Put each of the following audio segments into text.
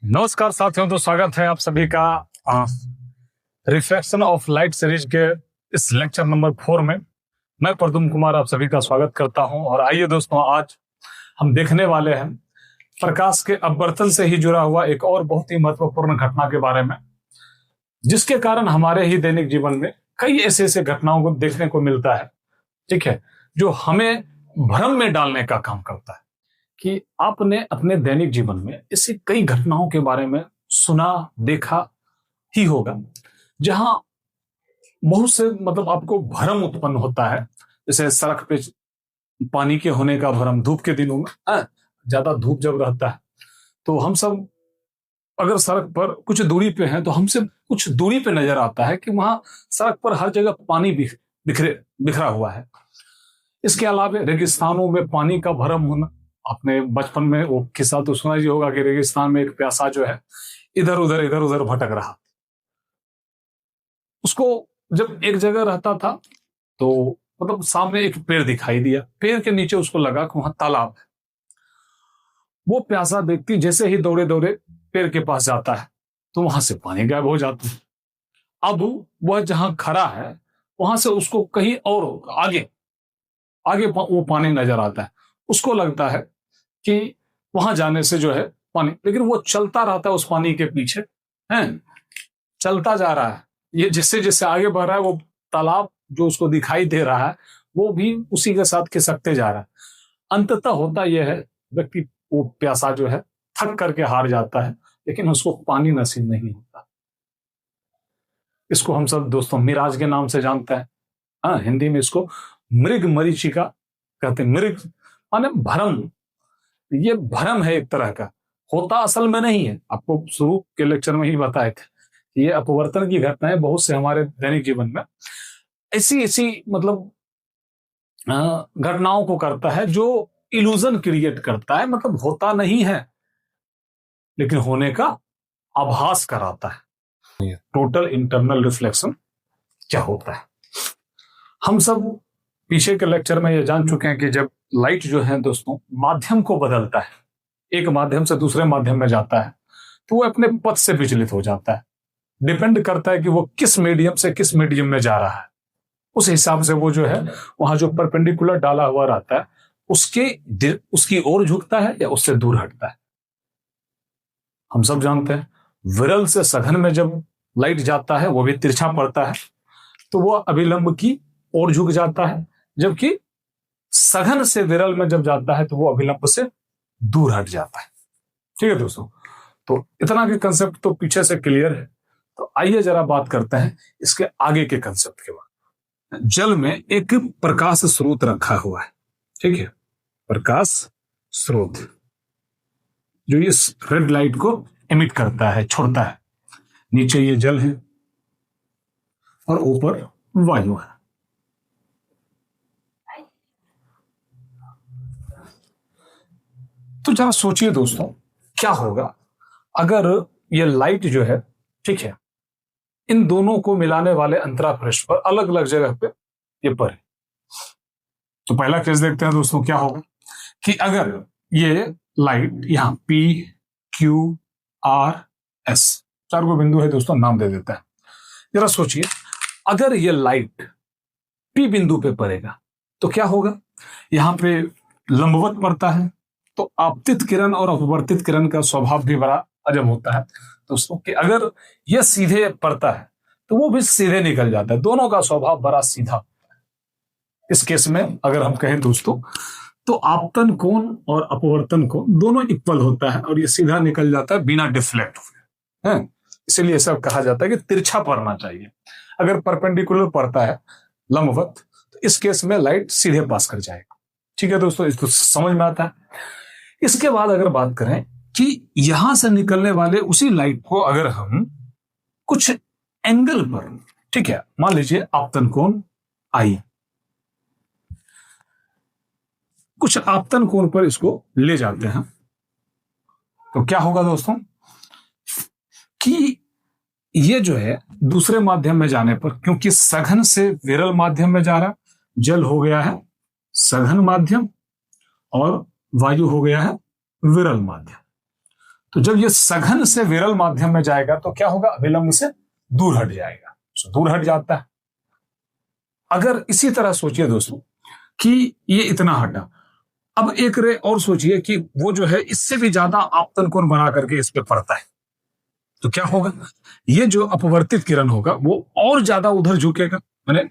नमस्कार साथियों, तो स्वागत है आप सभी का रिफ्लेक्शन ऑफ लाइट सीरीज के इस लेक्चर नंबर 4 में। मैं प्रद्युम्न कुमार आप सभी का स्वागत करता हूं। और आइए दोस्तों, आज हम देखने वाले हैं प्रकाश के अपवर्तन से ही जुड़ा हुआ एक और बहुत ही महत्वपूर्ण घटना के बारे में, जिसके कारण हमारे ही दैनिक जीवन में कई ऐसे ऐसे घटनाओं को देखने को मिलता है, ठीक है, जो हमें भ्रम में डालने का काम करता है। कि आपने अपने दैनिक जीवन में ऐसी कई घटनाओं के बारे में सुना देखा ही होगा, जहां बहुत से आपको भ्रम उत्पन्न होता है। जैसे सड़क पे पानी के होने का भ्रम, धूप के दिनों में ज्यादा धूप जब रहता है तो हम सब अगर सड़क पर कुछ दूरी पे हैं तो हमसे कुछ दूरी पे नजर आता है कि वहां सड़क पर हर जगह पानी बिखरा हुआ है। इसके अलावा रेगिस्तानों में पानी का भ्रम होना, आपने बचपन में वो किस्सा तो सुना ही होगा कि रेगिस्तान में एक प्यासा जो है इधर उधर भटक रहा। उसको जब एक जगह रहता था तो सामने एक पेड़ दिखाई दिया, पेड़ के नीचे उसको लगा कि वहां तालाब है। वो प्यासा व्यक्ति जैसे ही दौड़े दौड़े पेड़ के पास जाता है तो वहां से पानी गायब हो जाता है। अब वह जहां खड़ा है वहां से उसको कहीं और आगे वो पानी नजर आता है। उसको लगता है कि वहां जाने से जो है पानी, लेकिन वो चलता रहता है उस पानी के पीछे, है चलता जा रहा है। ये जिससे जिससे आगे बढ़ रहा है वो तालाब जो उसको दिखाई दे रहा है वो भी उसी के साथ खिसकते जा रहा है। अंततः होता यह है, व्यक्ति वो प्यासा जो है थक करके हार जाता है, लेकिन उसको पानी नसीब नहीं होता। इसको हम सब दोस्तों मिराज के नाम से जानते हैं। हाँ, हिंदी में इसको मृग मरीचिका कहते हैं। मृग माने भ्रम। ये भ्रम है, एक तरह का होता असल में नहीं है। आपको शुरू के लेक्चर में ही बताया था, ये अपवर्तन की घटनाएं बहुत से हमारे दैनिक जीवन में ऐसी ऐसी घटनाओं को करता है जो इल्यूजन क्रिएट करता है, होता नहीं है लेकिन होने का आभास कराता है। टोटल इंटरनल रिफ्लेक्शन क्या होता है, हम सब पीछे के लेक्चर में ये जान चुके हैं कि जब लाइट जो है दोस्तों माध्यम को बदलता है, एक माध्यम से दूसरे माध्यम में जाता है, तो वो अपने पथ से विचलित हो जाता है। डिपेंड करता है कि वो किस मीडियम से किस मीडियम में जा रहा है, उस हिसाब से वो जो है वहां जो परपेंडिकुलर डाला हुआ रहता है उसकी ओर झुकता है या उससे दूर हटता है। हम सब जानते हैं विरल से सघन में जब लाइट जाता है वो भी तिरछा पड़ता है, तो वो अभिलंब की ओर झुक जाता है, जबकि सघन से विरल में जब जाता है तो वो अभिलंब से दूर हट जाता है। ठीक है दोस्तों, तो इतना के कंसेप्ट तो पीछे से क्लियर है। तो आइए जरा बात करते हैं इसके आगे के कंसेप्ट के बाद। जल में एक प्रकाश स्रोत रखा हुआ है, ठीक है, प्रकाश स्रोत जो इस रेड लाइट को एमिट करता है, छोड़ता है। नीचे ये जल है और ऊपर वायु है। तो जरा सोचिए दोस्तों, क्या होगा अगर ये लाइट जो है, ठीक है, इन दोनों को मिलाने वाले अंतरापृष्ठ पर अलग अलग जगह पे ये पड़े। तो पहला केस देखते हैं दोस्तों, क्या होगा कि अगर ये लाइट यहां P Q R S 4 को बिंदु है दोस्तों, नाम दे देता है। जरा सोचिए अगर ये लाइट P बिंदु पे पड़ेगा तो क्या होगा, यहां पे लंबवत पड़ता है, तो आपतित किरण और अपवर्तित किरण का स्वभाव भी बड़ा अजब होता है दोस्तों, कि अगर यह सीधे पड़ता है तो वो भी सीधे निकल जाता है। दोनों का स्वभाव बड़ा सीधा होता है। इस केस में अगर हम कहें दोस्तों तो आपतन कोण और अपवर्तन कोण दोनों इक्वल होता है और ये सीधा निकल जाता है बिना डिफ्लेक्ट हुए। इसीलिए सब कहा जाता है कि तिरछा पड़ना चाहिए। अगर परपेंडिकुलर पड़ता है लंबवत तो इस केस में लाइट सीधे पास कर जाएगा। ठीक है दोस्तों, इसको समझ में आता है। इसके बाद अगर बात करें कि यहां से निकलने वाले उसी लाइट को अगर हम कुछ एंगल पर, ठीक है, मान लीजिए आपतन कोण I, कुछ आपतन कोण पर इसको ले जाते हैं तो क्या होगा दोस्तों कि ये जो है दूसरे माध्यम में जाने पर, क्योंकि सघन से विरल माध्यम में जा रहा, जल हो गया है सघन माध्यम और वायु हो गया है विरल माध्यम, तो जब ये सघन से विरल माध्यम में जाएगा तो क्या होगा, अभिलंब से दूर हट जाएगा, दूर हट जाता है। अगर इसी तरह सोचिए दोस्तों कि ये इतना हटा, अब एक रे और सोचिए कि वो जो है इससे भी ज्यादा आपतन कोण बना करके इस पे पड़ता है, तो क्या होगा, ये जो अपवर्तित किरण होगा वो और ज्यादा उधर झुकेगा, मैंने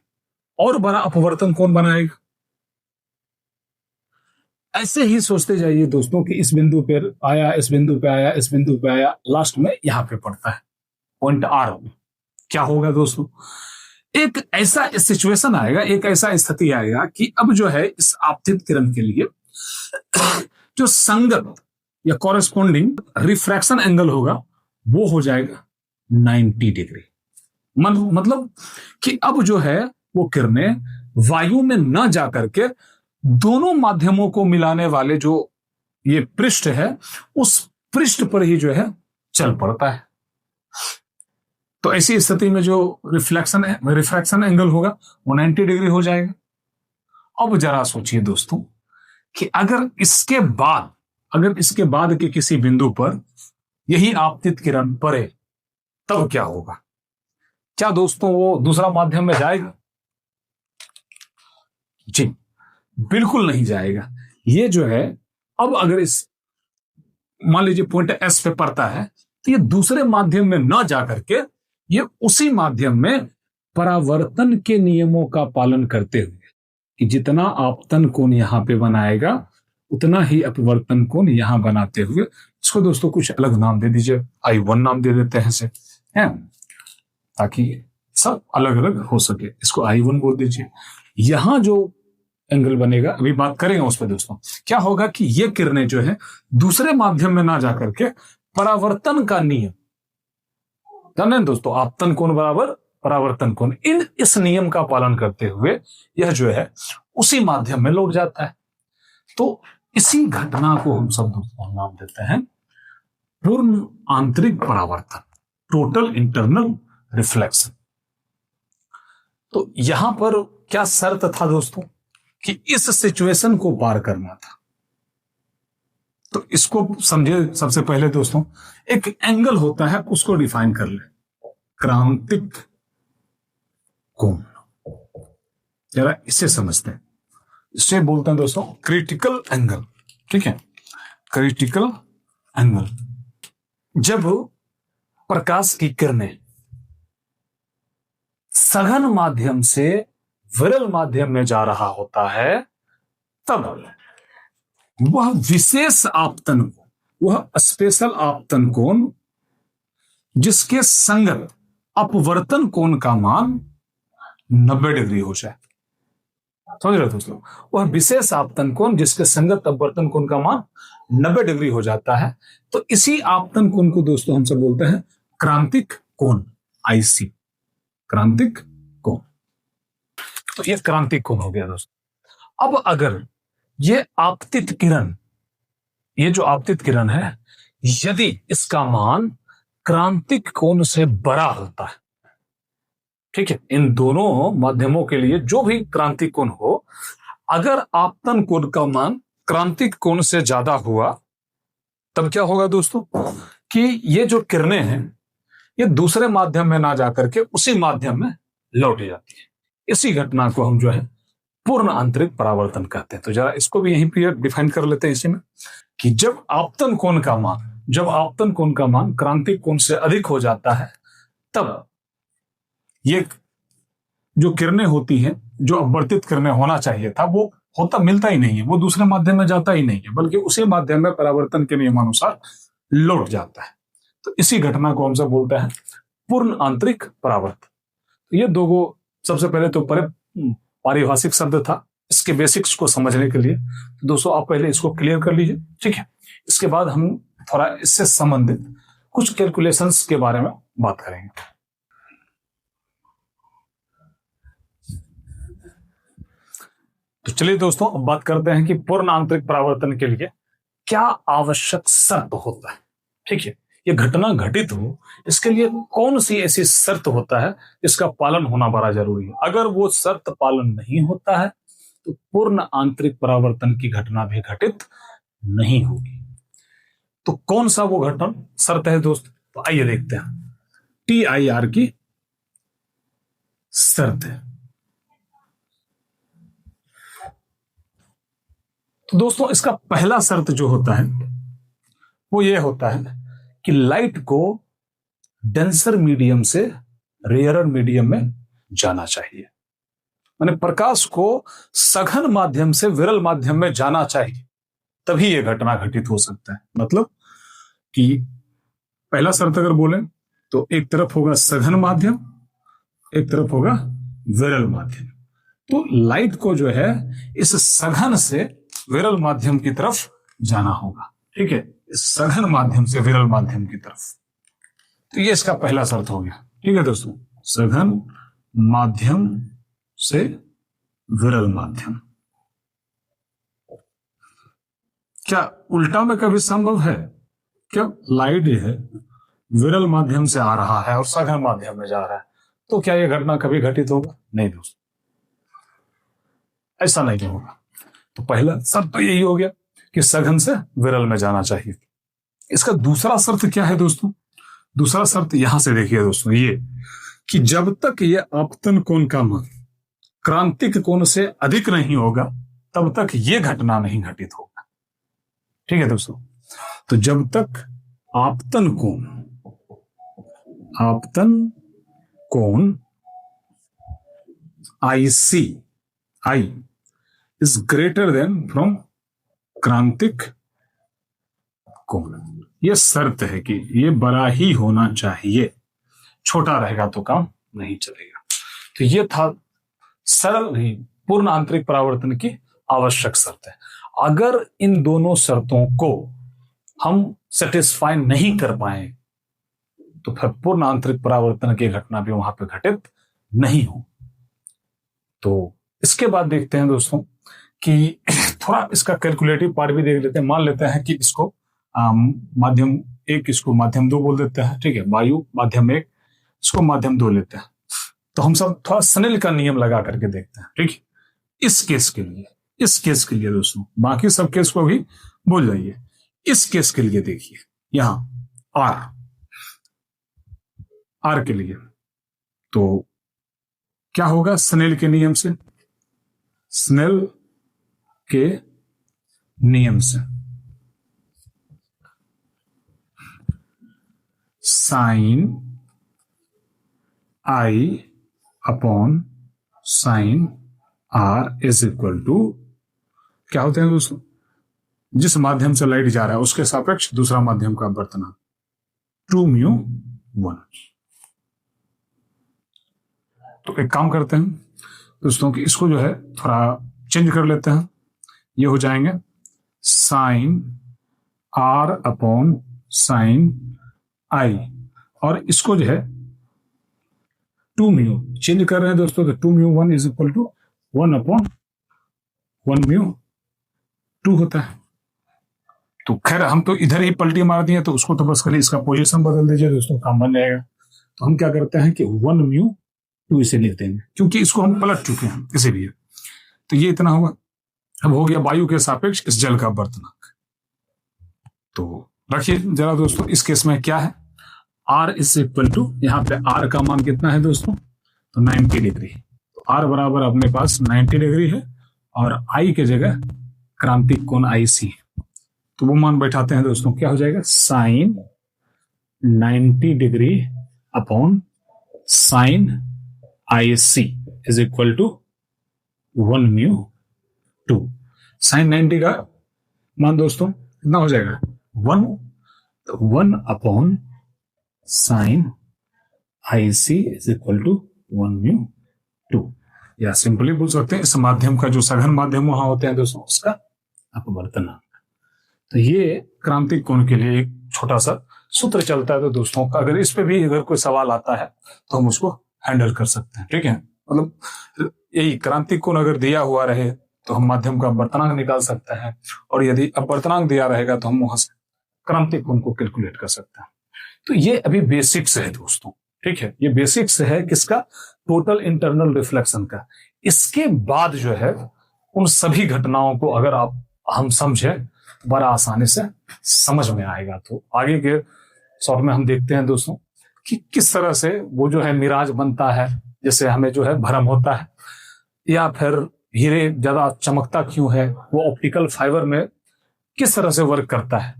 और बड़ा अपवर्तन कोण बनाएगा। ऐसे ही सोचते जाइए दोस्तों कि इस बिंदु पर आया, इस बिंदु पे आया, इस बिंदु पे आया, लास्ट में यहां पे पड़ता है पॉइंट आर में। क्या होगा दोस्तों, एक ऐसा सिचुएशन आएगा, एक ऐसा स्थिति आएगा कि अब जो है इस आपतित किरण के लिए जो संगत या कॉरेस्पॉन्डिंग रिफ्रैक्शन एंगल होगा वो हो जाएगा 90 डिग्री। मतलब कि अब जो है वो किरणें वायु में न जाकर के दोनों माध्यमों को मिलाने वाले जो ये पृष्ठ है उस पृष्ठ पर ही जो है चल पड़ता है। तो ऐसी स्थिति में जो रिफ्रैक्शन एंगल होगा वो 90 डिग्री हो जाएगा। अब जरा सोचिए दोस्तों कि अगर इसके बाद के किसी बिंदु पर यही आपतित किरण पड़े तब क्या होगा, क्या दोस्तों वो दूसरा माध्यम में जाएगा? जी बिल्कुल नहीं जाएगा। ये जो है अब अगर इस मान लीजिए पॉइंट एस पे पड़ता है तो ये दूसरे माध्यम में ना जाकर के ये उसी माध्यम में परावर्तन के नियमों का पालन करते हुए कि जितना आपतन कोण यहां पे बनाएगा उतना ही अपवर्तन कोण यहां बनाते हुए, इसको दोस्तों कुछ अलग नाम दे दीजिए, I1 नाम दे देते हैं इसे, हैं ताकि सब अलग अलग हो सके, इसको I1 बोल दीजिए। यहां जो एंगल बनेगा अभी बात करेंगे उस पर दोस्तों, क्या होगा कि ये किरणें जो है दूसरे माध्यम में ना जाकर के परावर्तन का नियम, जाने दोस्तों, आपतन कोण बराबर परावर्तन कोण, इस नियम का पालन करते हुए यह जो है उसी माध्यम में लौट जाता है। तो इसी घटना को हम सब दोस्तों नाम देते हैं पूर्ण आंतरिक परावर्तन, टोटल इंटरनल रिफ्लेक्शन। तो यहां पर क्या शर्त था दोस्तों कि इस सिचुएशन को पार करना था। तो इसको समझिए, सबसे पहले दोस्तों एक एंगल होता है उसको डिफाइन कर ले, क्रांतिक कोण, जरा इसे समझते हैं। इसे बोलते हैं दोस्तों क्रिटिकल एंगल, ठीक है, क्रिटिकल एंगल। जब प्रकाश की किरणें सघन माध्यम से विरल माध्यम में जा रहा होता है तब वह विशेष आपतन कोण, वह स्पेशल आपतन कोण जिसके संगत अपवर्तन कोण का मान 90 डिग्री हो जाए, समझ रहे दोस्तों, वह विशेष आपतन कोण जिसके संगत अपवर्तन कोण का मान 90 डिग्री हो जाता है। तो इसी आपतन कोण को दोस्तों हम सब बोलते हैं क्रांतिक कोण, IC, क्रांतिक कोण। तो ये क्रांतिक कोण हो गया दोस्तों। अब अगर ये आपतित किरण, ये जो आपतित किरण है, यदि इसका मान क्रांतिक कोण से बड़ा होता है, ठीक है, इन दोनों माध्यमों के लिए जो भी क्रांतिक कोण हो, अगर आपतन कोण का मान क्रांतिक कोण से ज्यादा हुआ तब क्या होगा दोस्तों कि ये जो किरणें हैं ये दूसरे माध्यम में ना जाकर के उसी माध्यम में लौट जाती है। इसी घटना को हम जो है पूर्ण आंतरिक परावर्तन कहते हैं। तो जरा इसको भी यहीं पर डिफाइन कर लेते हैं इसी में कि जब आपतन कोण का मान क्रांतिक कोण से अधिक हो जाता है तब ये जो किरणें होती हैं, जो अपवर्तित किरणें होना चाहिए था, वो होता मिलता ही नहीं है, वो दूसरे माध्यम में जाता ही नहीं है, बल्कि उसी माध्यम में परावर्तन के नियमानुसार लौट जाता है। तो इसी घटना को हम सब बोलते हैं पूर्ण आंतरिक परावर्तन। तो ये दो सबसे पहले तो पारिभाषिक शब्द था, इसके बेसिक्स को समझने के लिए तो दोस्तों आप पहले इसको क्लियर कर लीजिए, ठीक है। इसके बाद हम थोड़ा इससे संबंधित कुछ कैलकुलेशंस के बारे में बात करेंगे। तो चलिए दोस्तों अब बात करते हैं कि पूर्ण आंतरिक परावर्तन के लिए क्या आवश्यक शर्त होता है, ठीक है। ये घटना घटित हो इसके लिए कौन सी ऐसी शर्त होता है जिसका पालन होना बड़ा जरूरी है। अगर वो शर्त पालन नहीं होता है तो पूर्ण आंतरिक परावर्तन की घटना भी घटित नहीं होगी। तो कौन सा वो घटना शर्त है दोस्त? तो आइए देखते हैं। TIR की शर्त है। तो दोस्तों इसका पहला शर्त जो होता है वो ये होता है कि लाइट को डेंसर मीडियम से रेयरर मीडियम में जाना चाहिए। माने प्रकाश को सघन माध्यम से विरल माध्यम में जाना चाहिए, तभी यह घटना घटित हो सकता है। मतलब कि पहला शर्त अगर बोलें तो एक तरफ होगा सघन माध्यम, एक तरफ होगा विरल माध्यम। तो लाइट को जो है इस सघन से विरल माध्यम की तरफ जाना होगा, ठीक है, इस सघन माध्यम से विरल माध्यम की तरफ। तो ये इसका पहला शर्त हो गया, ठीक है दोस्तों, सघन माध्यम से विरल माध्यम। क्या उल्टा में कभी संभव है? क्या लाइट है विरल माध्यम से आ रहा है और सघन माध्यम में जा रहा है, तो क्या यह घटना कभी घटित होगा? नहीं दोस्तों, ऐसा नहीं होगा। तो पहला शर्त तो यही हो गया कि सघन से विरल में जाना चाहिए। इसका दूसरा शर्त क्या है दोस्तों? दूसरा शर्त यहां से देखिए दोस्तों, ये कि जब तक यह आपतन कोण का मान क्रांतिक कोण से अधिक नहीं होगा तब तक यह घटना नहीं घटित होगा, ठीक है दोस्तों। तो जब तक आपतन कोण IC is greater than from क्रांतिक कोण, यह शर्त है कि यह बड़ा ही होना चाहिए, छोटा रहेगा तो काम नहीं चलेगा। तो यह था सरल नहीं पूर्ण आंतरिक परावर्तन की आवश्यक शर्त है। अगर इन दोनों शर्तों को हम सेटिस्फाई नहीं कर पाए तो फिर पूर्ण आंतरिक परावर्तन की घटना भी वहां पर घटित नहीं हो। तो इसके बाद देखते हैं दोस्तों कि थोड़ा इसका कैलकुलेटिव पार्ट भी देख लेते हैं। मान लेते हैं कि इसको माध्यम 1, इसको माध्यम 2 बोल देते हैं, ठीक है, वायु माध्यम 1, इसको माध्यम 2 लेते हैं। तो हम सब थोड़ा स्नेल का नियम लगा करके देखते हैं, ठीक है, इस केस के लिए दोस्तों, बाकी सब केस को भी भूल जाइए। इस केस के लिए देखिए, यहां आर के लिए तो क्या होगा? स्नेल के नियम से, स्नेल के नियम से sine I upon sine R is equal to क्या होते हैं दोस्तों? जिस माध्यम से लाइट जा रहा है उसके सापेक्ष दूसरा माध्यम का अपवर्तनांक 2μ1। तो एक काम करते हैं दोस्तों कि इसको जो है थोड़ा चेंज कर लेते हैं। ये हो जाएंगे sine R upon sine I, और इसको जो है 2μ चेंज कर रहे हैं दोस्तों, तो 2μ1 इज इक्वल टू 1 अपॉन 1μ2 होता है। तो खैर हम तो इधर ही पलटी मार दिए, तो उसको तो बस खाली इसका पोजीशन बदल दीजिए दोस्तों, काम बन जाएगा। तो हम क्या करते हैं कि 1μ2 इसे लिख देंगे, क्योंकि इसको हम पलट चुके हैं इसीलिए। तो ये इतना होगा। अब हो गया वायु के सापेक्ष इस जल का अपवर्तनांक। तो रखिए जरा दोस्तों, इस केस में क्या है? R इज इक्वल टू, यहां पे R का मान कितना है दोस्तों? तो 90 डिग्री। तो R बराबर अपने पास 90 डिग्री है और I के जगह क्रांतिक कोण IC, तो वो मान बैठाते हैं दोस्तों, क्या हो जाएगा? Sine 90 degree upon sine IC is equal to 1μ2। Sine 90 का मान दोस्तों कितना हो जाएगा? 1, तो 1 upon sine IC is equal to 1μ2, या सिंपली बोल सकते हैं इस माध्यम का जो सघन माध्यम वहां होते हैं दोस्तों, उसका अपवर्तनांक। तो ये क्रांतिक कोण के लिए एक छोटा सा सूत्र चलता है। तो दोस्तों अगर इस पे भी अगर कोई सवाल आता है तो हम उसको हैंडल कर सकते हैं, ठीक है। मतलब यही क्रांतिक कोण अगर दिया हुआ रहे तो हम माध्यम का अपवर्तनांक निकाल सकते हैं, और यदि अपवर्तनांक दिया रहेगा तो हम वहां से क्रांतिक कोण को कैलकुलेट कर सकते हैं। तो ये अभी बेसिक्स है दोस्तों, ठीक है, ये बेसिक्स है किसका? टोटल इंटरनल रिफ्लेक्शन का। इसके बाद जो है उन सभी घटनाओं को अगर हम समझें बड़ा आसानी से समझ में आएगा। तो आगे के शॉर्ट में हम देखते हैं दोस्तों कि किस तरह से वो जो है मिराज बनता है, जैसे हमें जो है भ्रम होता है, या फिर हीरे ज्यादा चमकता क्यों है, वो ऑप्टिकल फाइबर में किस तरह से वर्क करता है।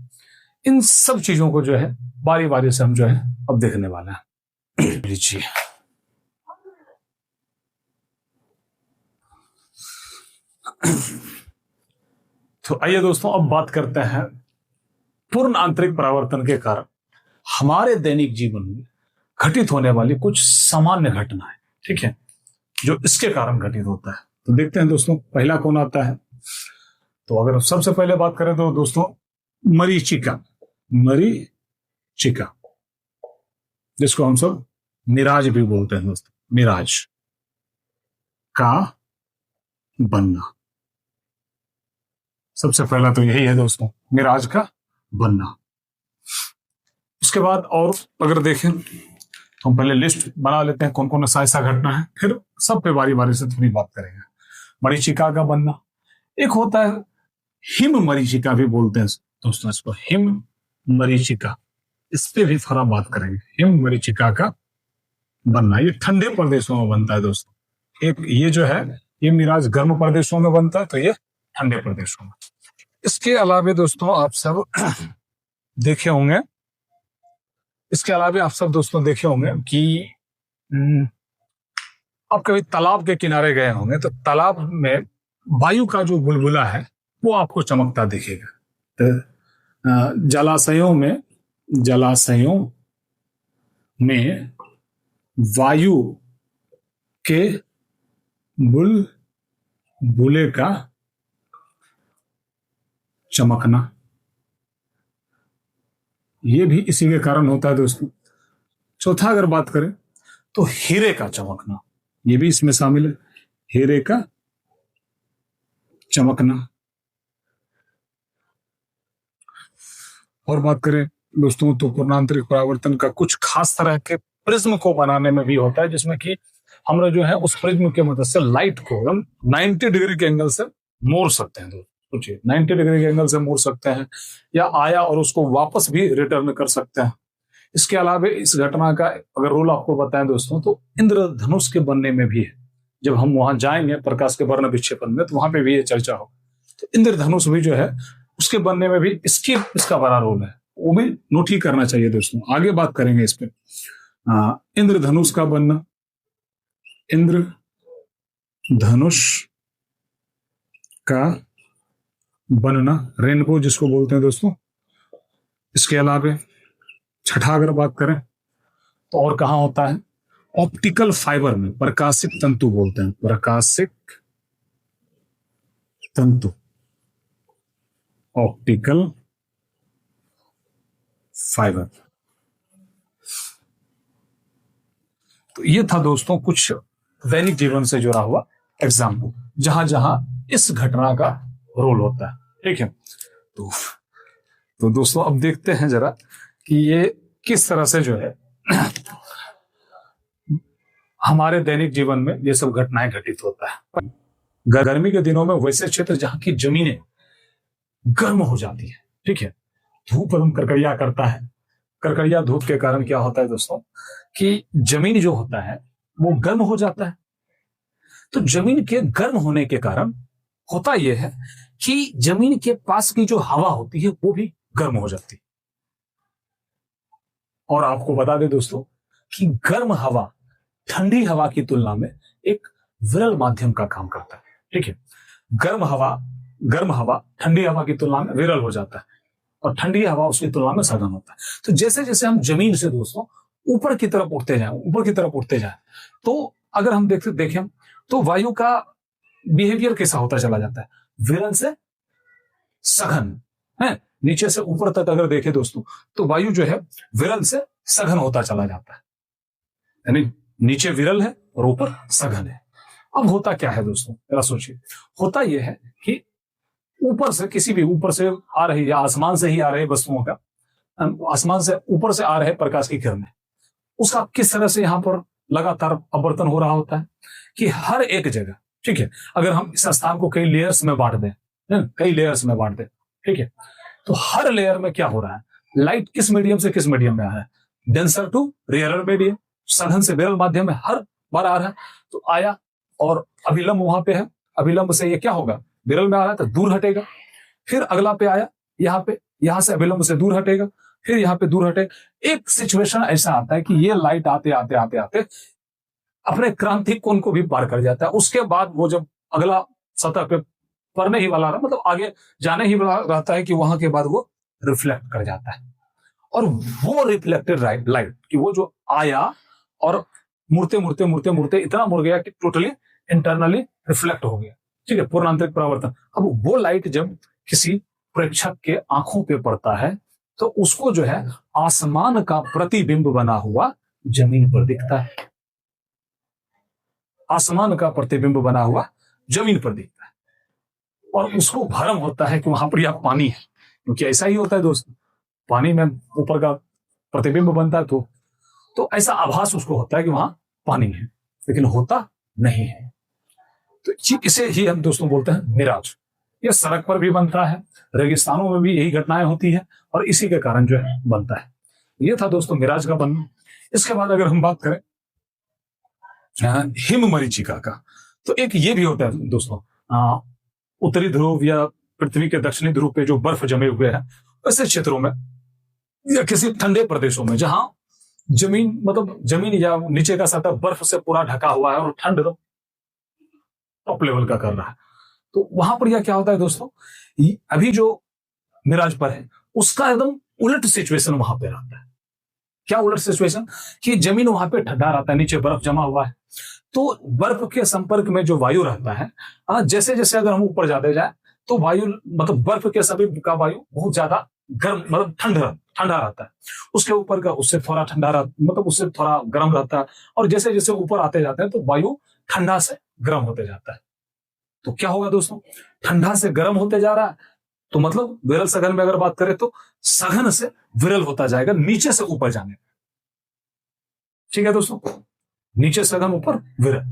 इन सब चीजों को जो है बारी बारी से हम जो है अब देखने वाले हैं। लीजिए, तो आइए दोस्तों अब बात करते हैं पूर्ण आंतरिक परावर्तन के कारण हमारे दैनिक जीवन में घटित होने वाली कुछ सामान्य घटनाएं, ठीक है, जो इसके कारण घटित होता है। तो देखते हैं दोस्तों पहला कौन आता है। तो अगर सबसे पहले बात करें तो दोस्तों मरीचिका, मरीचिका जिसको हम सब मिराज भी बोलते हैं दोस्तों, मिराज का बनना। सबसे पहला तो यही है दोस्तों, मिराज का बनना। उसके बाद और अगर देखें तो हम पहले लिस्ट बना लेते हैं कौन कौन सा ऐसा घटना है, फिर सब पे बारी बारी से थोड़ी बात करेंगे। मरीचिका का बनना, एक होता है हिम मरीचिका भी बोलते हैं दोस्तों इसको, हिम मरीचिका, इस पे भी थोड़ा बात करेंगे। हिम मरीचिका का बनना ये ठंडे प्रदेशों में बनता है दोस्तों। एक ये जो है ये मिराज गर्म प्रदेशों में बनता है, तो ये ठंडे प्रदेशों में। इसके अलावा दोस्तों आप सब देखे होंगे, इसके अलावा आप सब दोस्तों देखे होंगे कि आप कभी तालाब के किनारे गए होंगे तो तालाब में वायु का जो बुलबुला है वो आपको चमकता दिखेगा। तो जलाशयों में वायु के बुलबुले का चमकना, ये भी इसी के कारण होता है दोस्तों। चौथा अगर बात करें तो हीरे का चमकना, ये भी इसमें शामिल है, हीरे का चमकना। और बात करें दोस्तों तो पूर्णांतरिक परावर्तन का कुछ खास तरह के प्रिज्म को बनाने में भी होता है, जिसमें कि हम जो है उस प्रिज्म के मदद से लाइट को हम 90 डिग्री के एंगल से मोड़ सकते हैं। सोचिए 90 डिग्री के एंगल से मोड़ सकते हैं, या आया और उसको वापस भी रिटर्न कर सकते हैं। इसके अलावा इस घटना का अगर रोल आपको बताएं दोस्तों तो इंद्रधनुष के बनने में भी है। जब हम वहां जाएंगे प्रकाश के वर्ण विक्षेपण में तो वहां पे भी ये चर्चा हो। तो इंद्रधनुष भी जो है उसके बनने में भी इसका बड़ा रोल है, वो भी नोट ही करना चाहिए दोस्तों। आगे बात करेंगे इस पे। इंद्रधनुष का बनना, इंद्रधनुष का बनना, रेनबो जिसको बोलते हैं दोस्तों। इसके अलावा छठा अगर बात करें तो और कहां होता है, ऑप्टिकल फाइबर में, प्रकाशिक तंतु बोलते हैं, प्रकाशिक तंतु, ऑप्टिकल फाइबर। तो ये था दोस्तों कुछ दैनिक जीवन से जुड़ा हुआ एग्जाम्पल, जहां जहां इस घटना का रोल होता है, ठीक है। तो दोस्तों अब देखते हैं जरा कि ये किस तरह से जो है हमारे दैनिक जीवन में ये सब घटनाएं घटित होता है। गर्मी के दिनों में वैसे क्षेत्र जहां की जमीनें गर्म हो जाती है, ठीक है, धूप एवं करकरिया करता है। करकरिया धूप के कारण क्या होता है दोस्तों कि जमीन जो होता है वो गर्म हो जाता है। तो जमीन के गर्म होने के कारण होता यह है कि जमीन के पास की जो हवा होती है वो भी गर्म हो जाती है। और आपको बता दें दोस्तों कि गर्म हवा ठंडी हवा की तुलना में एक विरल माध्यम का काम करता है, ठीक है। गर्म हवा ठंडी हवा की तुलना में विरल हो जाता है और ठंडी हवा उसकी तुलना में सघन होता है। तो जैसे जैसे हम जमीन से दोस्तों ऊपर की तरफ उठते जाए तो अगर हम देखें तो वायु का बिहेवियर कैसा होता चला जाता है, विरल से सघन है। नीचे से ऊपर तक अगर देखें दोस्तों तो वायु जो है विरल से सघन होता चला जाता है, यानी नीचे विरल है और ऊपर सघन है। अब होता क्या है दोस्तों, जरा सोचिए। होता यह है कि ऊपर से किसी भी ऊपर से आ रही या आसमान से ही आ रहे वस्तुओं का, आसमान से ऊपर से आ रहे प्रकाश की किरणें, उसका किस तरह से यहां पर लगातार अपवर्तन हो रहा होता है कि हर एक जगह, ठीक है, अगर हम इस स्थान को कई लेयर्स में बांट दें, ठीक है। तो हर लेयर में क्या हो रहा है, लाइट किस मीडियम से किस मीडियम में आ रहा है, डेंसर टू रेयरर मीडियम, सघन से विरल माध्यम में हर बार आ रहा है। तो आया और अभिलंब वहां पे है, अभिलंब से ये क्या होगा, विरल में आ रहा है तो दूर हटेगा। फिर अगला पे आया यहाँ पे, यहां से अभिलंब से दूर हटेगा, फिर यहाँ पे दूर हटेगा। एक सिचुएशन ऐसा आता है कि ये लाइट आते आते आते आते अपने क्रांतिक कोण को भी पार कर जाता है। उसके बाद वो जब अगला सतह पे पड़ने ही वाला रहा, मतलब आगे जाने ही वाला रहता है कि वहां के बाद वो रिफ्लेक्ट कर जाता है। और वो रिफ्लेक्टेड लाइट कि वो जो आया और मुड़ते मुड़ते मुड़ते मुड़ते इतना मुड़ गया कि टोटली इंटरनली रिफ्लेक्ट हो गया, ठीक है, पूर्णांतरिक परावर्तन। अब वो लाइट जब किसी प्रेक्षक के आंखों पे पड़ता है तो उसको जो है आसमान का प्रतिबिंब बना हुआ जमीन पर दिखता है, आसमान का प्रतिबिंब बना हुआ जमीन पर दिखता है। और उसको भ्रम होता है कि वहां पर यह पानी है, क्योंकि ऐसा ही होता है दोस्तों, पानी में ऊपर का प्रतिबिंब बनता है तो ऐसा आभास उसको होता है कि वहां पानी है, लेकिन होता नहीं है। तो इसे ही हम दोस्तों बोलते हैं मिराज। यह सड़क पर भी बनता है, रेगिस्तानों में भी यही घटनाएं होती है और इसी के कारण जो है बनता है। यह था दोस्तों मिराज का बनना। इसके बाद अगर हम बात करें हिम मरीचिका का, तो एक ये भी होता है दोस्तों, उत्तरी ध्रुव या पृथ्वी के दक्षिणी ध्रुव पे जो बर्फ जमे हुए हैं ऐसे क्षेत्रों में या किसी ठंडे प्रदेशों में जहां जमीन मतलब जमीन या नीचे का सतह बर्फ से पूरा ढका हुआ है और ठंड टॉप लेवल का कर रहा है, तो वहां पर यह क्या होता है दोस्तों, अभी जो मिराज पर है उसका एकदम उलट सिचुएशन वहां पे रहता है। क्या उलट सिचुएशन, कि जमीन वहां पे ठंडा रहता है, नीचे बर्फ जमा हुआ है, तो बर्फ के संपर्क में जो वायु रहता है, जैसे जैसे अगर हम ऊपर जाते जाए तो वायु मतलब बर्फ के सभी का वायु बहुत ज्यादा गर्म मतलब ठंडा रहता है, उसके ऊपर का उससे थोड़ा ठंडा मतलब उससे थोड़ा गर्म रहता है, और जैसे जैसे ऊपर आते जाते हैं तो वायु ठंडा से गर्म होते जाता है। तो क्या होगा दोस्तों, ठंडा से गर्म होते जा रहा है, तो मतलब विरल सघन में अगर बात करें तो सघन से विरल होता जाएगा नीचे से ऊपर जाने में, ठीक है दोस्तों, नीचे सघन ऊपर विरल।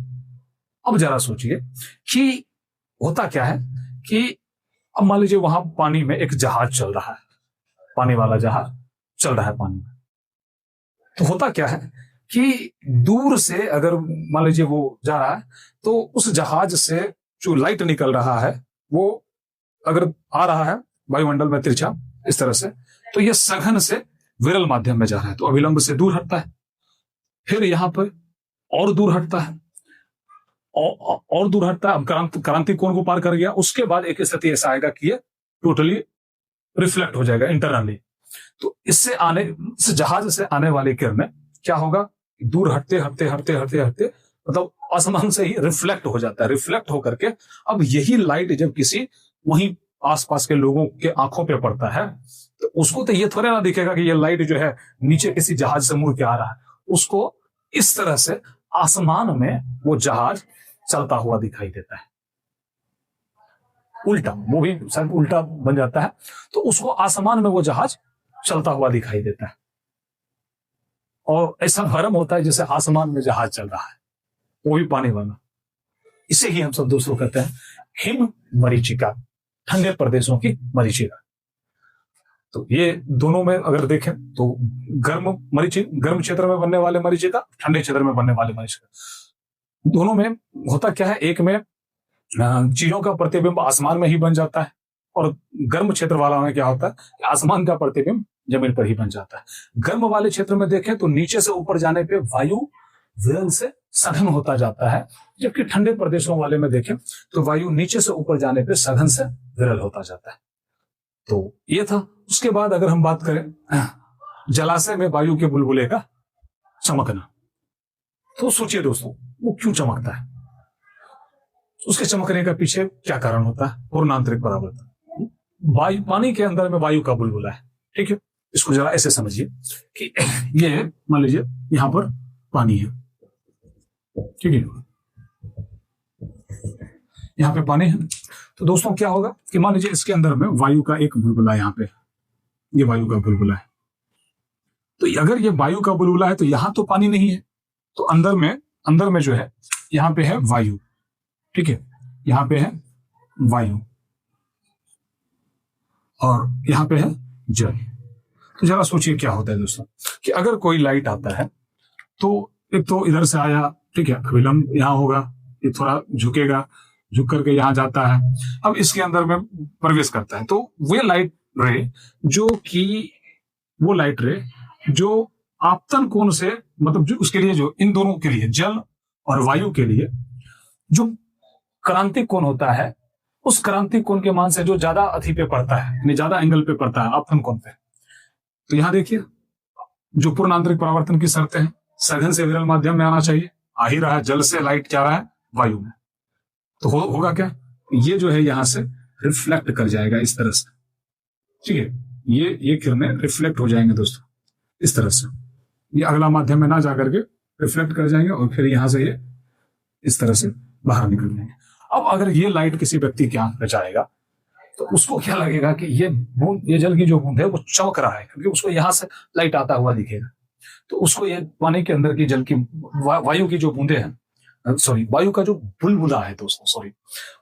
अब जरा सोचिए कि होता क्या है कि अब मान लीजिए वहां पानी में एक जहाज चल रहा है, पानी वाला जहाज चल रहा है पानी में, तो होता क्या है कि दूर से अगर मान लीजिए वो जा रहा है तो उस जहाज से जो लाइट निकल रहा है वो अगर आ रहा है वायुमंडल में तिरछा इस तरह से, तो ये सघन से विरल माध्यम में जा रहा है, तो अभिलंब से दूर हटता है, फिर यहां पर और दूर हटता है और दूर हटता है। अब क्रांति कोण को पार कर गया, उसके बाद एक स्थिति ऐसा आएगा कि ये टोटली रिफ्लेक्ट हो जाएगा इंटरनली। तो इस जहाज से आने वाली किरणें क्या होगा, दूर हटते हटते हटते हटते हटते मतलब आसमान से ही रिफ्लेक्ट हो जाता है, रिफ्लेक्ट होकर के अब यही लाइट जब किसी वहीं आसपास के लोगों के आंखों पे पड़ता है तो उसको तो ये थोड़ा ना दिखेगा कि ये लाइट जो है नीचे किसी जहाज से मुड़ के आ रहा है, उसको इस तरह से आसमान में वो जहाज चलता हुआ दिखाई देता है, उल्टा, वो भी शायद उल्टा बन जाता है, तो उसको आसमान में वो जहाज चलता हुआ दिखाई देता है और ऐसा भ्रम होता है जैसे आसमान में जहाज चल रहा है, वो भी पानी वाला। इसे ही हम सब दोस्तों कहते हैं हिम मरीचिका, ठंडे प्रदेशों की मरीचिका। तो ये दोनों में अगर देखें तो गर्म क्षेत्र में बनने वाले मरीचिका, ठंडे क्षेत्र में बनने वाले मरीचिका, दोनों में होता क्या है, एक में चीजों का प्रतिबिंब आसमान में ही बन जाता है और गर्म क्षेत्र वाला में क्या होता है, आसमान का प्रतिबिंब जमीन पर ही बन जाता है। गर्म वाले क्षेत्र में देखें तो नीचे से ऊपर जाने पे वायु विरल से सघन होता जाता है, जबकि ठंडे प्रदेशों वाले में देखें तो वायु नीचे से ऊपर जाने पे सघन से विरल होता जाता है। तो ये था। उसके बाद अगर हम बात करें जलाशय में वायु के बुलबुले का चमकना, तो सोचिए दोस्तों वो क्यों चमकता है, उसके चमकने का पीछे क्या कारण होता है, पूर्णांतरिक परावर्तन। वायु, पानी के अंदर में वायु का बुलबुला है, ठीक है, इसको जरा ऐसे समझिए कि ये मान लीजिए यहां पर पानी है, ठीक है, यहां पे पानी है, तो दोस्तों क्या होगा कि मान लीजिए इसके अंदर में वायु का एक बुलबुला, यहाँ पे ये वायु का बुलबुला है, तो अगर ये वायु का बुलबुला है तो यहां तो पानी नहीं है, तो अंदर में जो है यहां पे है वायु, ठीक है, यहां पे है वायु, और यहाँ पे है जल। तो जरा सोचिए क्या होता है दोस्तों कि अगर कोई लाइट आता है तो एक तो इधर से आया, ठीक है, अभिलंब यहाँ होगा, ये थोड़ा झुकेगा, झुक करके यहाँ जाता है, अब इसके अंदर में प्रवेश करता है। तो वो लाइट रे जो आपतन कोण से, मतलब जो उसके लिए, जो इन दोनों के लिए, जल और वायु के लिए जो क्रांतिक कोण होता है, उस क्रांतिक कोण के मान से जो ज्यादा अथी पे पड़ता है, यानी ज्यादा एंगल पे पड़ता है आपतन कोण पे। तो यहां देखिए जो पूर्ण आंतरिक परावर्तन की शर्तें हैं, सघन से विरल माध्यम में आना चाहिए, आ ही रहा है, जल से लाइट जा रहा है वायु में, तो होगा क्या, ये जो है यहां से रिफ्लेक्ट कर जाएगा इस तरह से, ठीक है, ये किरणें रिफ्लेक्ट हो जाएंगे दोस्तों इस तरह से, ये अगला माध्यम में ना जाकर के रिफ्लेक्ट कर जाएंगे और फिर यहां से ये इस तरह से बाहर निकल जाएंगे। अब अगर ये लाइट किसी व्यक्ति के आंख में जाएगा तो उसको क्या लगेगा कि ये जल की जो बूंद है वो चमक रहा है, क्योंकि उसको यहां से लाइट आता हुआ दिखेगा। तो उसको ये पानी के अंदर की जल की वायु की जो बूंदे हैं, वायु का जो बुलबुला है दोस्तों,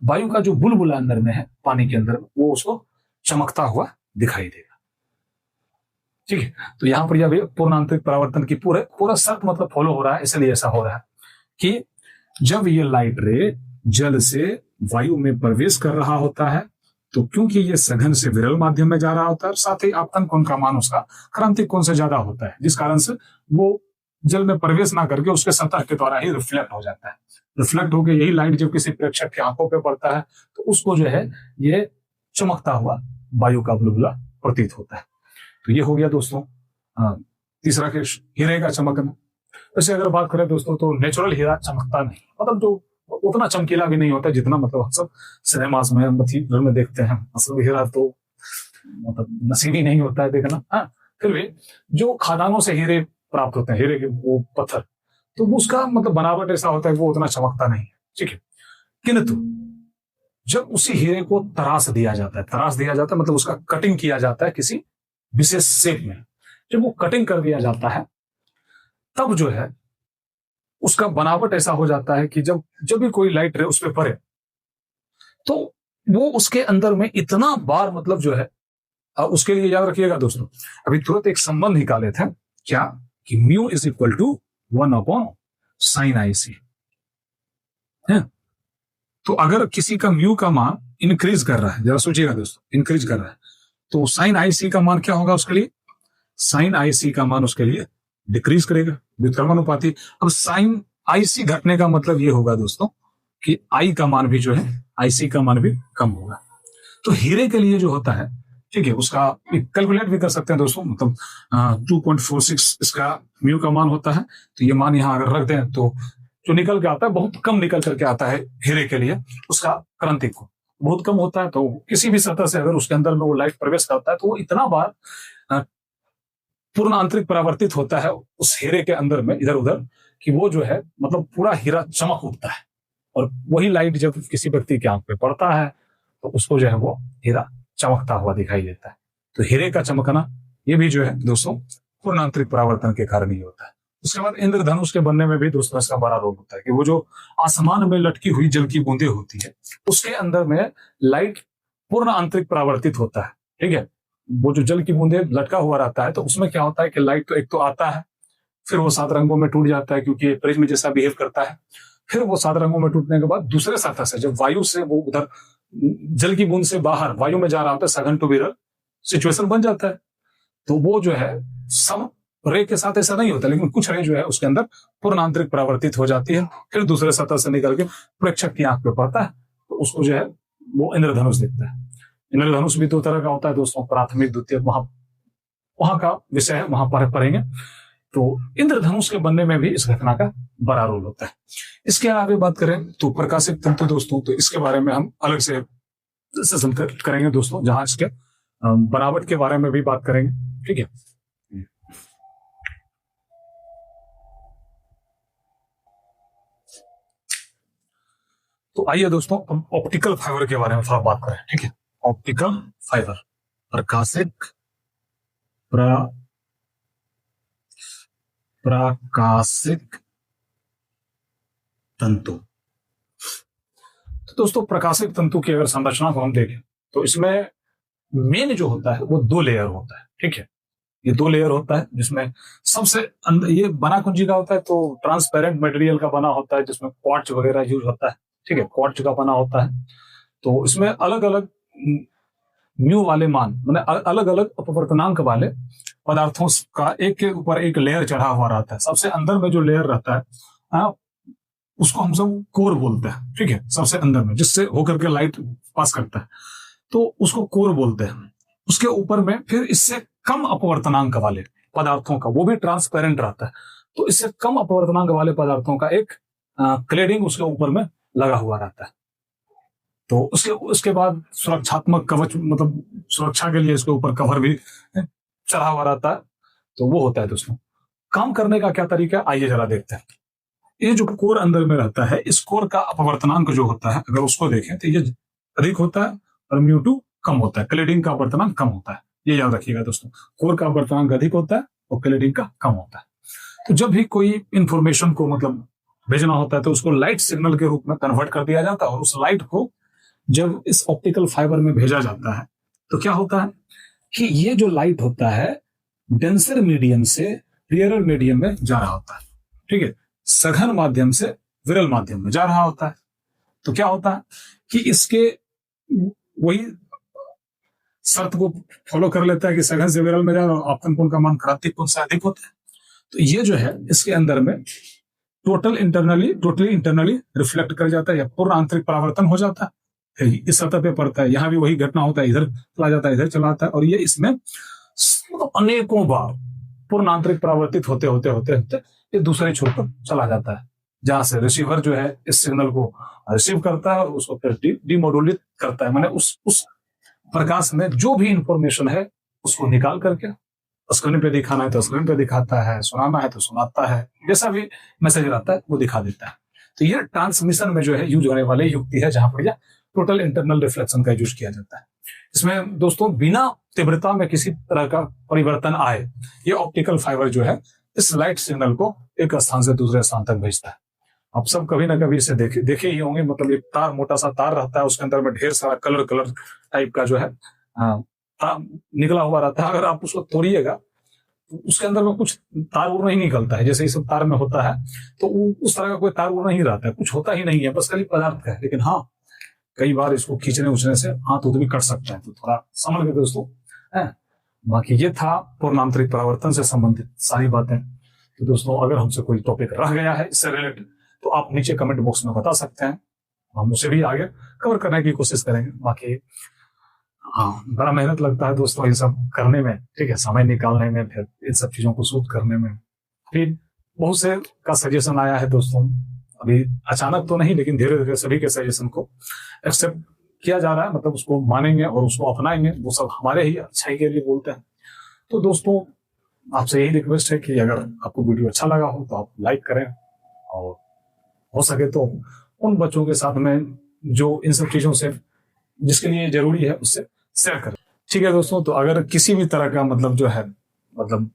वायु का जो बुलबुला अंदर में है पानी के अंदर, वो उसको चमकता हुआ दिखाई देगा, ठीक है। तो यहाँ पर यह पूर्ण आंतरिक परावर्तन की पूरा शर्त मतलब फॉलो हो रहा है, इसलिए ऐसा हो रहा है कि जब ये लाइट रे जल से वायु में प्रवेश कर रहा होता है, तो क्योंकि ये सघन से विरल माध्यम में जा रहा होता है, साथ ही आपतन कोण का मान उसका क्रांतिक कोण से ज्यादा होता है, जिस कारण से वो जल में प्रवेश ना करके उसके सतह के द्वारा ही रिफ्लेक्ट हो जाता है। रिफ्लेक्ट होकर यही लाइट जब किसी प्रेक्षक की आंखों पे पड़ता है तो उसको जो है ये चमकता हुआ वायु का बुलबुला प्रतीत होता है। तो ये हो गया दोस्तों तीसरा के हीरे का चमकना। वैसे अगर बात करें दोस्तों तो नेचुरल हीरा चमकता नहीं, मतलब जो उतना चमकीला भी नहीं होता जितना मतलब हम सब सिनेमास में घर में देखते हैं। असल हीरा तो मतलब नसीब ही नहीं होता है देखना। हाँ, फिर भी जो खादानों से हीरे प्राप्त होते हैं, हीरे के वो पत्थर, तो उसका मतलब बनावट ऐसा होता है वो उतना चमकता नहीं है, ठीक है। किंतु जब उसी हीरे को तराश दिया जाता है मतलब उसका कटिंग किया जाता है किसी विशेष शेप में, जब वो कटिंग कर दिया जाता है तब जो है उसका बनावट ऐसा हो जाता है कि जब भी कोई लाइट रे उस पर पड़े तो वो उसके अंदर में इतना बार मतलब जो है, उसके लिए याद रखिएगा दोस्तों, अभी तुरंत एक संबंध निकाले थे क्या कि mu is equal to 1/sin IC है। तो अगर किसी का म्यू का मान इंक्रीज कर रहा है, जरा सोचिएगा दोस्तों, इंक्रीज कर रहा है, तो sin IC का मान क्या होगा उसके लिए, sin IC का मान उसके लिए डिक्रीज करेगा, व्युत्क्रमानुपाती। अब sin IC घटने का मतलब ये होगा दोस्तों कि I का मान भी जो है, IC का मान भी कम होगा। तो हीरे के लिए जो होता है, ठीक है, उसका कैलकुलेट भी कर सकते हैं दोस्तों, मतलब 2.46 इसका म्यू का मान होता है। तो ये मान यहाँ अगर रख दें तो जो निकल के आता है बहुत कम निकल करके आता है हीरे के लिए, उसका क्रांतिक कोण बहुत कम होता है। तो किसी भी सतह से अगर उसके अंदर में वो लाइट प्रवेश करता है तो वो इतना बार पूर्ण आंतरिक परावर्तित होता है उस हीरे के अंदर में इधर उधर कि वो जो है मतलब पूरा हीरा चमक उठता है। और वही लाइट जब किसी व्यक्ति के आंख पे पड़ता है तो उसको जो है वो हीरा चमकता हुआ दिखाई देता है। तो हीरे का चमकना ये भी जो है दोस्तों पूर्ण आंतरिक परावर्तन के कारण ही होता है। उसके बाद इंद्रधनुष के बनने में भी दोस्तों इसका बड़ा रोल होता है कि वो जो आसमान में लटकी हुई जल की बूंदें होती है उसके अंदर में लाइट पूर्ण आंतरिक परावर्तित होता है, ठीक है। वो जो जल की बूंदे लटका हुआ रहता है तो उसमें क्या होता है कि लाइट तो एक तो आता है, फिर वो 7 रंगों में टूट जाता है क्योंकि प्रिज्म जैसा बिहेव करता है। फिर वो 7 रंगों में टूटने के बाद दूसरे सतह से जब वायु से वो उधर जल की बूंद से बाहर वायु में जा रहा होता है, सघन टू विरल सिचुएशन बन जाता है। तो वो जो है सब रे के साथ ऐसा नहीं होता, लेकिन कुछ रे जो है उसके अंदर पूर्ण आंतरिक परावर्तित हो जाती है, फिर दूसरे सतह से निकल के प्रेक्षक की आंख पे पड़ता है तो उसको जो है वो इंद्रधनुष दिखता है। इंद्रधनुष भी 2 तरह का होता है दोस्तों, प्राथमिक द्वितीय, वहां का विषय है, वहां पर पढ़ेंगे। तो इंद्रधनुष के बनने में भी इस घटना का बड़ा रोल होता है। इसके आगे बात करें तो प्रकाशिक तंतु दोस्तों, तो इसके बारे में हम अलग से सेशन करेंगे दोस्तों, जहां इसके बनावट के बारे में भी बात करेंगे, ठीक है। तो आइए दोस्तों हम ऑप्टिकल फाइबर के बारे में थोड़ा बात करें, ठीक है। ऑप्टिकल फाइबर, प्रकाशिक तंतु। तो दोस्तों प्रकाशिक तंतु की अगर संरचना को हम देखें तो इसमें मेन जो होता है वो 2 लेयर होता है, ठीक है। ये 2 लेयर होता है जिसमें सबसे अंदर ये बना कुंजी का होता है, तो ट्रांसपेरेंट मटेरियल का बना होता है जिसमें क्वार्ट्ज वगैरह यूज होता है, ठीक है। क्वार्ट्ज का बना होता है, तो इसमें अलग अलग म्यू वाले मान मतलब अलग अलग अपवर्तनांक वाले पदार्थों का एक के ऊपर एक लेयर चढ़ा हुआ रहता है। सबसे अंदर में जो लेयर रहता है उसको हम सब कोर बोलते हैं, ठीक है। सबसे अंदर में जिससे होकर के लाइट पास करता है, तो उसको कोर बोलते हैं। उसके ऊपर में फिर इससे कम अपवर्तनांक वाले पदार्थों का, वो भी ट्रांसपेरेंट रहता है, तो इससे कम अपवर्तनांक वाले पदार्थों का एक क्लेडिंग उसके ऊपर में लगा हुआ रहता है। तो उसके बाद सुरक्षात्मक कवच मतलब सुरक्षा के लिए इसके ऊपर कवर भी चढ़ा हुआ रहता है। तो वो होता है दोस्तों। काम करने का क्या तरीका है, आइए जरा देखते हैं। ये जो कोर अंदर में रहता है, इस कोर का अपवर्तनांक जो होता है, अगर उसको देखें तो ये अधिक होता है और म्यू2 कम होता है, क्लेडिंग का अपवर्तनांक कम होता है। ये याद रखिएगा दोस्तों, कोर का अपवर्तनांक अधिक होता है और क्लेडिंग का कम होता है। तो जब भी कोई इंफॉर्मेशन को मतलब भेजना होता है तो उसको लाइट सिग्नल के रूप में कन्वर्ट कर दिया जाता है, और उस लाइट को जब इस ऑप्टिकल फाइबर में भेजा जाता है तो क्या होता है कि ये जो लाइट होता है डेंसर मीडियम से रेयरर मीडियम में जा रहा होता है, ठीक है। सघन माध्यम से विरल माध्यम में जा रहा होता है। तो क्या होता है कि इसके वही शर्त को फॉलो कर लेता है कि सघन से विरल में जा रहा, आपतन कोण का मान क्रांतिक कोण से अधिक होता है। तो ये जो है इसके अंदर में टोटली इंटरनली रिफ्लेक्ट कर जाता है या पूर्ण आंतरिक परावर्तन हो जाता है, इस सतह पे पड़ता है। यहां भी वही घटना होता है, इधर चला जाता है, इधर चला आता है, और ये इसमें अनेकों बार पूर्ण आंतरिक परावर्तित होते होते होते होते ये दूसरे छोर पर चला जाता है, जहां से रिसीवर जो है इस सिग्नल को रिसीव करता है और उसको फिर डिमोडुलेट करता है। मैंने उस प्रकाश में जो भी इंफॉर्मेशन है उसको निकाल करके स्क्रीन पे दिखाना है तो स्क्रीन पे दिखाता है, सुनाना है तो सुनाता है, जैसा भी मैसेज रहता है वो दिखा देता है। तो ये ट्रांसमिशन में जो है यूज होने वाली युक्ति है, जहां पर टोटल इंटरनल रिफ्लेक्शन का यूज किया जाता है। इसमें दोस्तों बिना तीव्रता में किसी तरह का परिवर्तन आए, ये ऑप्टिकल फाइबर जो है इस लाइट सिग्नल को एक स्थान से दूसरे स्थान तक भेजता है। आप सब कभी ना कभी इसे देखे ही होंगे, मतलब एक तार, मोटा सा तार रहता है, उसके अंदर में ढेर सारा कलर टाइप का जो है निकला हुआ रहता है। अगर आप उसको तोड़िएगा तो उसके अंदर में कुछ तार वो नहीं निकलता है, जैसे इस तार में होता है, तो उस तरह का कोई तार वो नहीं रहता है, कुछ होता ही नहीं है, बस खाली पदार्थ का है। लेकिन हाँ, कई बार इसको खींचने उछने से हाथ उठ भी कट सकता है, तो थोड़ा समझ गए दोस्तों है। बाकी ये था पूर्ण आंतरिक परावर्तन से संबंधित सारी बातें। तो दोस्तों अगर हमसे कोई टॉपिक रह गया है इससे रिलेटेड तो आप नीचे कमेंट बॉक्स में बता सकते हैं, हम उसे भी आगे कवर करने की कोशिश करेंगे। बाकी हाँ, बड़ा मेहनत लगता है दोस्तों इन सब करने में, ठीक है, समय निकालने में, फिर इन सब चीजों को शूट करने में। फिर बहुत से का सजेशन आया है दोस्तों, अभी अचानक तो नहीं, लेकिन धीरे धीरे सभी के सजेशन को एक्सेप्ट किया जा रहा है, मतलब उसको मानेंगे और उसको अपनाएंगे, वो सब हमारे ही अच्छाई के लिए बोलते हैं। तो दोस्तों आपसे यही रिक्वेस्ट है कि अगर आपको वीडियो अच्छा लगा हो तो आप लाइक करें, और हो सके तो उन बच्चों के साथ में जो इन सब चीजों से जिसके लिए जरूरी है उससे शेयर करें, ठीक है दोस्तों। तो अगर किसी भी तरह का मतलब जो है मतलब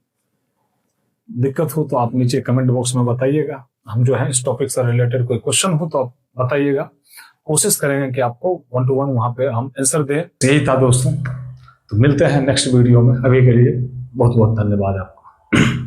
दिक्कत हो तो आप नीचे कमेंट बॉक्स में बताइएगा। हम जो है इस टॉपिक से रिलेटेड कोई क्वेश्चन हो तो आप बताइएगा, कोशिश करेंगे कि आपको 1 to 1 वहां पे हम आंसर दें। यही था दोस्तों, तो मिलते हैं नेक्स्ट वीडियो में। अभी के लिए बहुत बहुत धन्यवाद आपको।